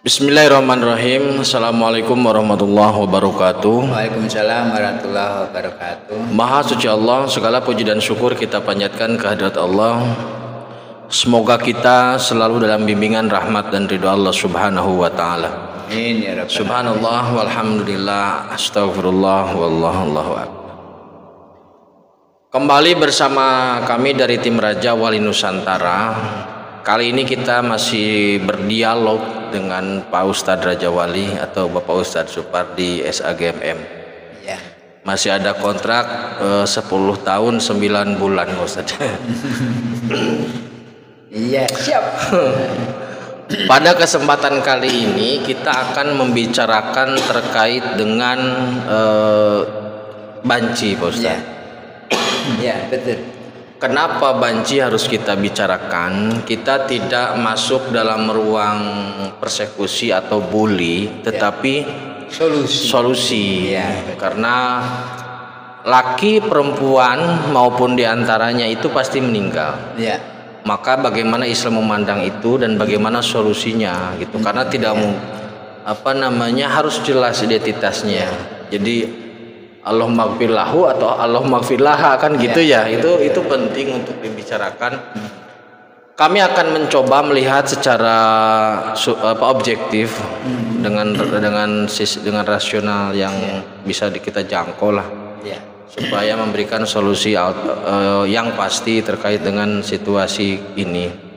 Bismillahirrahmanirrahim. Assalamualaikum warahmatullahi wabarakatuh. Waalaikumsalam warahmatullahi wabarakatuh. Maha suci Allah, segala puji dan syukur kita panjatkan kehadirat Allah. Semoga kita selalu dalam bimbingan rahmat dan ridho Allah Subhanahu wa taala. Amin ya rabbal Subhanallah walhamdulillah astagfirullah wallahu akbar. Kembali bersama kami dari tim Raja Wali Nusantara. Kali ini kita masih berdialog dengan Pak Ustadz Raja Wali atau Bapak Ustadz Supardi SAGMM. Ya. Masih ada kontrak 10 tahun 9 bulan Ustadz. Iya, siap. Pada kesempatan kali ini kita akan membicarakan terkait dengan banci Pak Ustadz. Ya, betul. Kenapa banci harus kita bicarakan? Kita tidak masuk dalam ruang persekusi atau bully, tetapi solusi. Ya, karena laki perempuan maupun diantaranya itu pasti meninggal. Ya. Maka bagaimana Islam memandang itu dan bagaimana solusinya gitu? Karena tidak harus jelas identitasnya. Jadi Allah maghfirlahu atau Allah maghfirlaha kan gitu ya. Itu penting untuk dibicarakan. Kami akan mencoba melihat secara objektif dengan rasional yang bisa kita jangkau lah. Ya. Supaya memberikan solusi yang pasti terkait dengan situasi ini.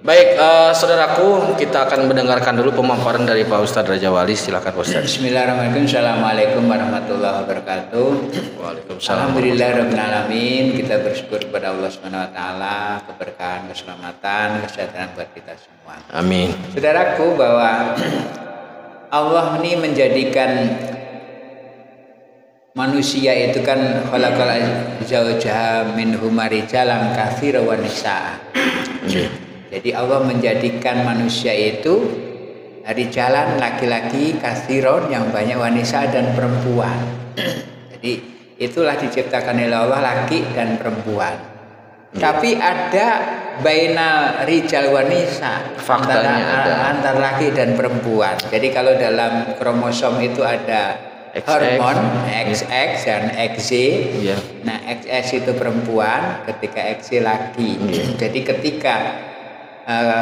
Baik, saudaraku, kita akan mendengarkan dulu pemaparan dari Pak Ustadz Raja Wali. Silakan Pak Ustadz. Bismillahirrahmanirrahim. Assalamualaikum warahmatullahi wabarakatuh. Waalaikumsalam. Alhamdulillahirabbil alamin. Kita bersyukur kepada Allah Subhanahu wa taala, keberkahan, keselamatan, kesehatan buat kita semua. Amin. Saudaraku, bahwa Allah ini menjadikan manusia itu kan khalaqal zawjaha minhum rijalan katsiran wa nisaa. Jadi Allah menjadikan manusia itu dari jalan laki-laki katsiron yang banyak wanita dan perempuan. Jadi itulah diciptakan oleh Allah laki dan perempuan. Tapi ada bainal rijal wanisa, antara laki dan perempuan. Jadi kalau dalam kromosom itu ada hormon XX dan XY. Yeah. Nah, XX itu perempuan, ketika XY laki. Jadi ketika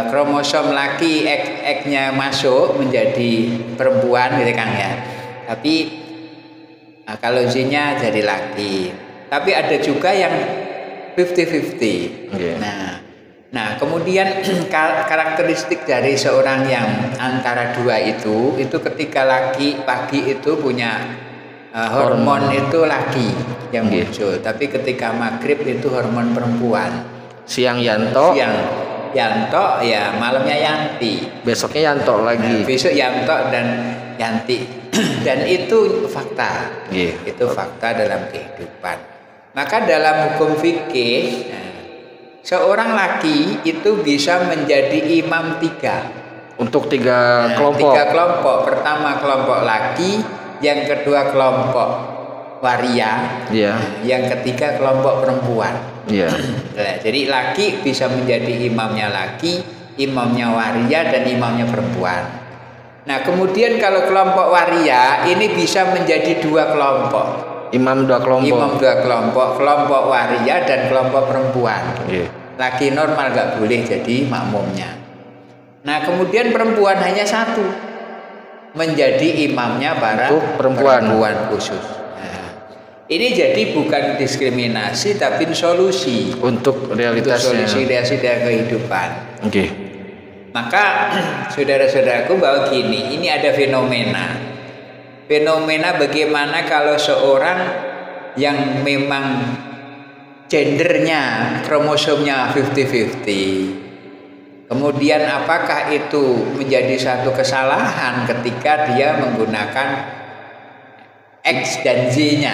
kromosom laki X-nya masuk menjadi perempuan gitu kan ya. Tapi kalau Z-nya jadi laki. Tapi ada juga yang 50-50. Nah, kemudian karakteristik dari seorang yang antara dua itu ketika laki pagi itu punya hormon itu laki yang muncul. Tapi ketika maghrib itu hormon perempuan. Siang Yanto. Yanto ya, malamnya Yanti. Besoknya Yanto lagi. Besok Yanto dan Yanti. Dan itu fakta. Itu fakta dalam kehidupan. Maka dalam hukum fikih, seorang laki itu bisa menjadi imam 3. Untuk 3 kelompok. 3 kelompok. Pertama kelompok laki, yang kedua kelompok waria, yang ketiga kelompok perempuan. Jadi laki bisa menjadi imamnya laki, imamnya waria, dan imamnya perempuan. Nah, kemudian kalau kelompok waria ini bisa menjadi 2 kelompok. Imam 2 kelompok. Imam 2 kelompok, kelompok waria dan kelompok perempuan. Laki normal nggak boleh jadi makmumnya. Nah, kemudian perempuan hanya 1 menjadi imamnya para perempuan khusus. Ini jadi bukan diskriminasi tapi solusi untuk realitasnya. Solusi dari kehidupan. Maka saudara-saudaraku bahwa gini, ini ada fenomena bagaimana kalau seorang yang memang gendernya kromosomnya 50-50. Kemudian apakah itu menjadi satu kesalahan ketika dia menggunakan X dan Z-nya.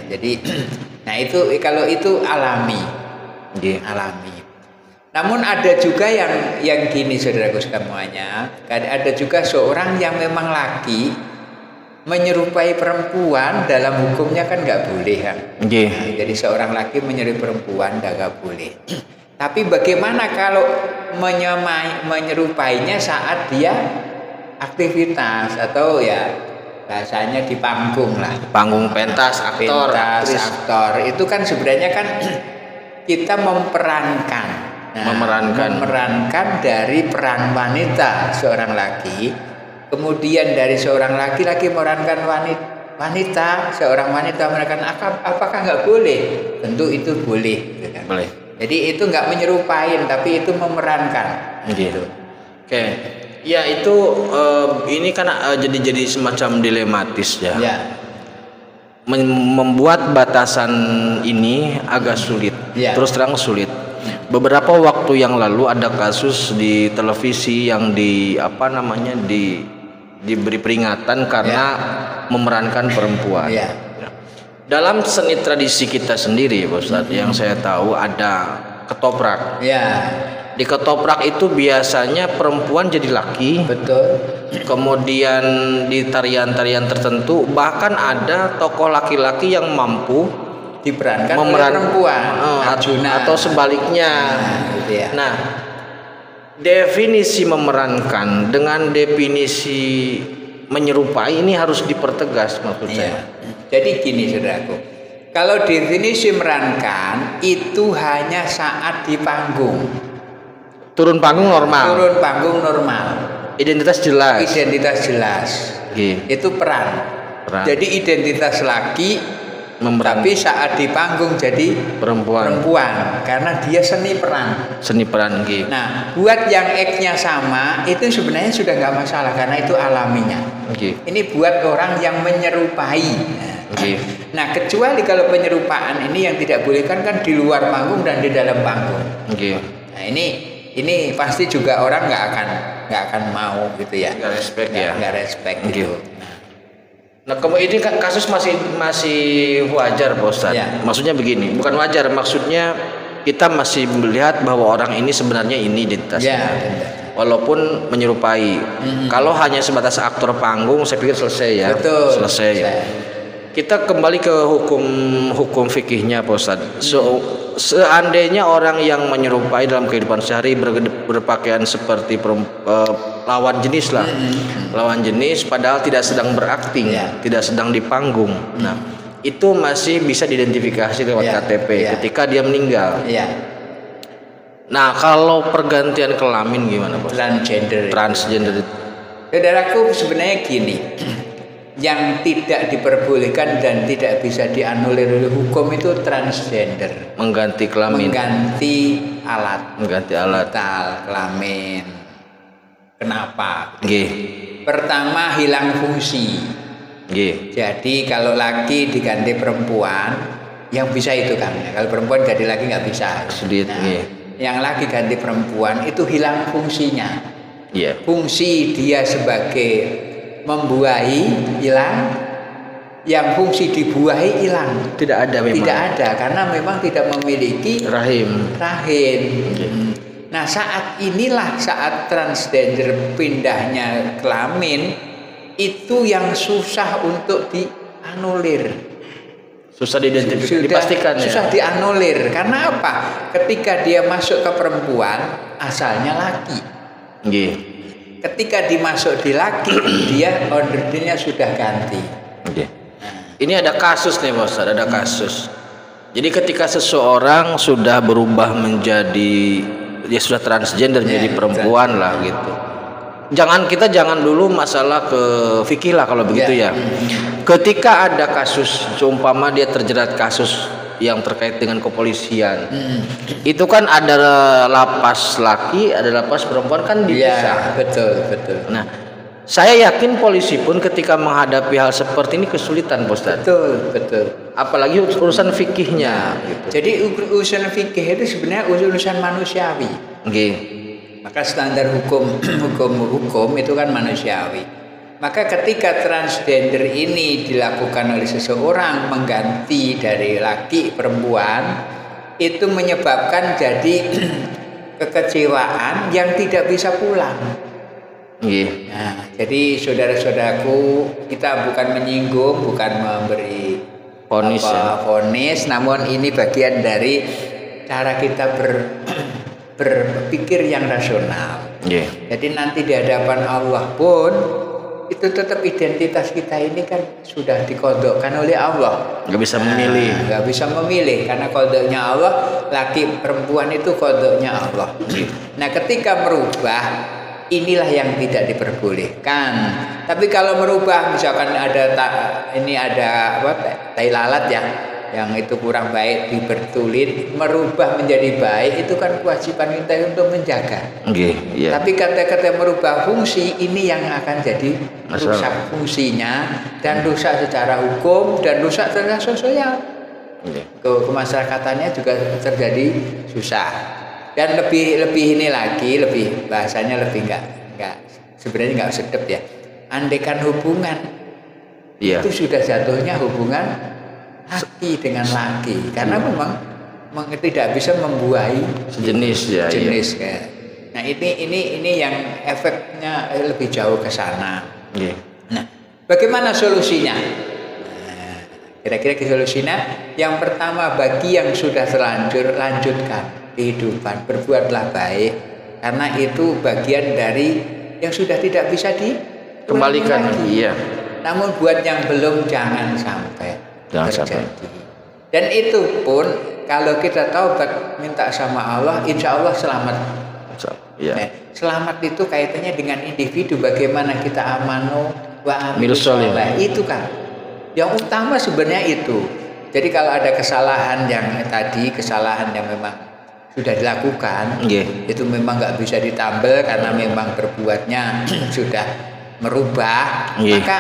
Jadi itu kalau itu alami. Namun ada juga yang gini saudaraku semuanya, ada juga seorang yang memang laki menyerupai perempuan, dalam hukumnya kan nggak boleh kan. Jadi seorang laki menyerupai perempuan nggak boleh. Tapi bagaimana kalau menyerupainya saat dia aktivitas atau ya bahasanya di panggung lah. Panggung, pentas, aktor, Pentas, aktris. aktor itu kan sebenarnya kan kita memerankan. Memerankan dari peran wanita seorang laki, kemudian dari seorang laki-laki memerankan wanita, seorang wanita memerankan, apakah nggak boleh? Tentu itu boleh. Gitu kan? Boleh. Jadi itu nggak menyerupain, tapi itu memerankan. Gitu. Oke. Ya itu ini kan jadi semacam dilematis ya. Ya. Membuat batasan ini agak sulit. Ya. Terus terang sulit. Beberapa waktu yang lalu ada kasus di televisi yang diberi peringatan karena memerankan perempuan. Ya. Dalam seni tradisi kita sendiri, Ustaz, yang saya tahu ada ketoprak. Ya. Di ketoprak itu biasanya perempuan jadi laki. Betul. Kemudian di tarian-tarian tertentu bahkan ada tokoh laki-laki yang mampu Diperankan oleh perempuan, Arjuna atau sebaliknya. Gitu ya. Nah, definisi memerankan dengan definisi menyerupai ini harus dipertegas maksud saya. Jadi gini saudaraku, kalau definisi memerankan itu hanya saat di panggung. Turun panggung normal. Turun panggung normal. Identitas jelas. Identitas jelas. Itu peran. Jadi identitas laki. Tapi saat di panggung jadi perempuan karena dia seni peran. Gitu. Nah, buat yang X-nya sama itu sebenarnya sudah nggak masalah karena itu alaminya. Ini buat orang yang menyerupai. Nah, kecuali kalau penyerupaan ini yang tidak boleh kan di luar panggung dan di dalam panggung. Nah, ini pasti juga orang nggak akan mau gitu ya. Nggak respect gitu. Nah, kemudian ini kasus masih wajar, Pak Ustadz. Ya. Maksudnya begini, bukan wajar, maksudnya kita masih melihat bahwa orang ini sebenarnya ini identitasnya. Walaupun menyerupai. Kalau hanya sebatas aktor panggung, saya pikir selesai ya. Betul. Selesai. Kita kembali ke hukum fikihnya, Pak Ustadz. Seandainya orang yang menyerupai dalam kehidupan sehari berpakaian seperti lawan jenis lah, lawan jenis padahal tidak sedang berakting, tidak sedang di panggung. Nah, itu masih bisa diidentifikasi lewat KTP ketika dia meninggal. Nah, kalau pergantian kelamin gimana, Bos? Transgender. Saudaraku, sebenarnya gini. Yang tidak diperbolehkan dan tidak bisa dianulir oleh hukum itu transgender. Mengganti kelamin. Mengganti alat. Vital kelamin. Kenapa? G. Pertama, hilang fungsi. G. Jadi kalau laki diganti perempuan, yang bisa itu kan. Kalau perempuan ganti laki nggak bisa. Sulit. Nah, yang laki ganti perempuan itu hilang fungsinya. Fungsi dia sebagai membuahi hilang, yang fungsi dibuahi hilang. Tidak ada karena memang tidak memiliki rahim. Nah, saat transgender pindahnya kelamin itu yang susah untuk dianulir. Susah dipastikan. Susah dianulir karena apa? Ketika dia masuk ke perempuan asalnya laki. Ketika dimasuk di laki, dia ordernya sudah ganti. Ini ada kasus nih, Bos. Ada kasus. Jadi ketika seseorang sudah berubah menjadi, dia sudah transgender menjadi perempuan lah gitu. Kita jangan dulu masalah ke fikih lah kalau begitu ya. Ketika ada kasus, seumpama dia terjerat kasus yang terkait dengan kepolisian, itu kan ada lapas laki, ada lapas perempuan kan dipisah. Betul. Nah, saya yakin polisi pun ketika menghadapi hal seperti ini kesulitan, Pak Ustadz. Betul. Apalagi urusan fikihnya. Gitu. Jadi urusan fikih itu sebenarnya urusan manusiawi. Maka standar hukum itu kan manusiawi. Maka ketika transgender ini dilakukan oleh seseorang mengganti dari laki perempuan, itu menyebabkan jadi kekecewaan yang tidak bisa pulang. Nah, jadi saudara-saudaraku, kita bukan menyinggung, bukan memberi vonis, namun ini bagian dari cara kita berpikir yang rasional. Yeah. Jadi nanti di hadapan Allah pun itu tetap identitas kita ini kan sudah dikodokkan oleh Allah. Nggak bisa memilih. Nggak bisa memilih karena kodoknya Allah, laki perempuan itu kodoknya Allah. Nah ketika merubah, inilah yang tidak diperbolehkan. Tapi kalau merubah, misalkan ada tai lalat ya, yang itu kurang baik dibertulin, merubah menjadi baik, itu kan kewajiban kita untuk menjaga. Yeah. Tapi kata-kata merubah fungsi ini yang akan jadi rusak fungsinya, dan rusak secara hukum dan rusak secara sosial. Kemasyarakatannya juga terjadi susah. Dan lebih ini lagi, lebih bahasanya lebih enggak sebenarnya enggak sedap ya. Andaikan hubungan itu sudah jatuhnya hubungan laki dengan laki, karena memang tidak bisa membuahi sejenis ya. Nah ini yang efeknya lebih jauh ke sana. Nah, bagaimana solusinya? Kira-kira solusinya yang pertama, bagi yang sudah terlanjur, lanjutkan kehidupan, berbuatlah baik, karena itu bagian dari yang sudah tidak bisa dikembalikan lagi. Iya. Namun buat yang belum, jangan sampai terjadi. Dan itu pun kalau kita taubat minta sama Allah, insya Allah selamat. Nah, selamat itu kaitannya dengan individu, bagaimana kita amanu wa amilus sholih. Itu kan yang utama sebenarnya itu. Jadi kalau ada kesalahan yang memang sudah dilakukan, itu memang nggak bisa ditambal karena memang berbuatnya sudah merubah, maka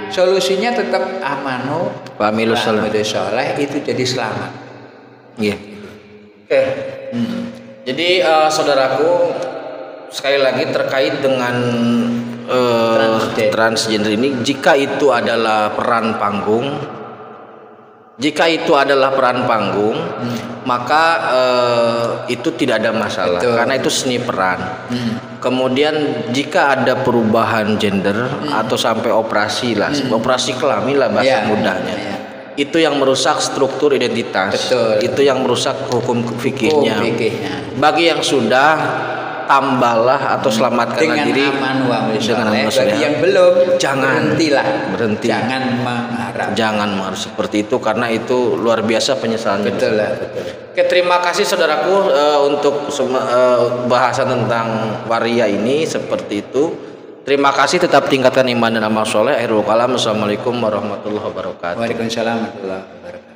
solusinya tetap amanu wa amilus sholih, itu jadi selamat. Oke. Jadi saudaraku, sekali lagi terkait dengan transgender ini, jika itu adalah peran panggung, maka itu tidak ada masalah. Betul. Karena itu seni peran. Kemudian jika ada perubahan gender atau sampai operasi kelamin lah bahasa mudahnya, itu yang merusak struktur identitas. Betul. Itu yang merusak hukum fikihnya. Bagi yang sudah, tambahlah atau selamatkan diri dengan aman. Bagi yang belum, berhenti. Jangan mengharap seperti itu, karena itu luar biasa penyesalan. Betul. Oke, terima kasih saudaraku untuk bahasan tentang waria ini seperti itu. Terima kasih, tetap tingkatkan iman dan amal soleh. Akhirul kalam. Assalamualaikum warahmatullahi wabarakatuh. Waalaikumsalam warahmatullahi wabarakatuh.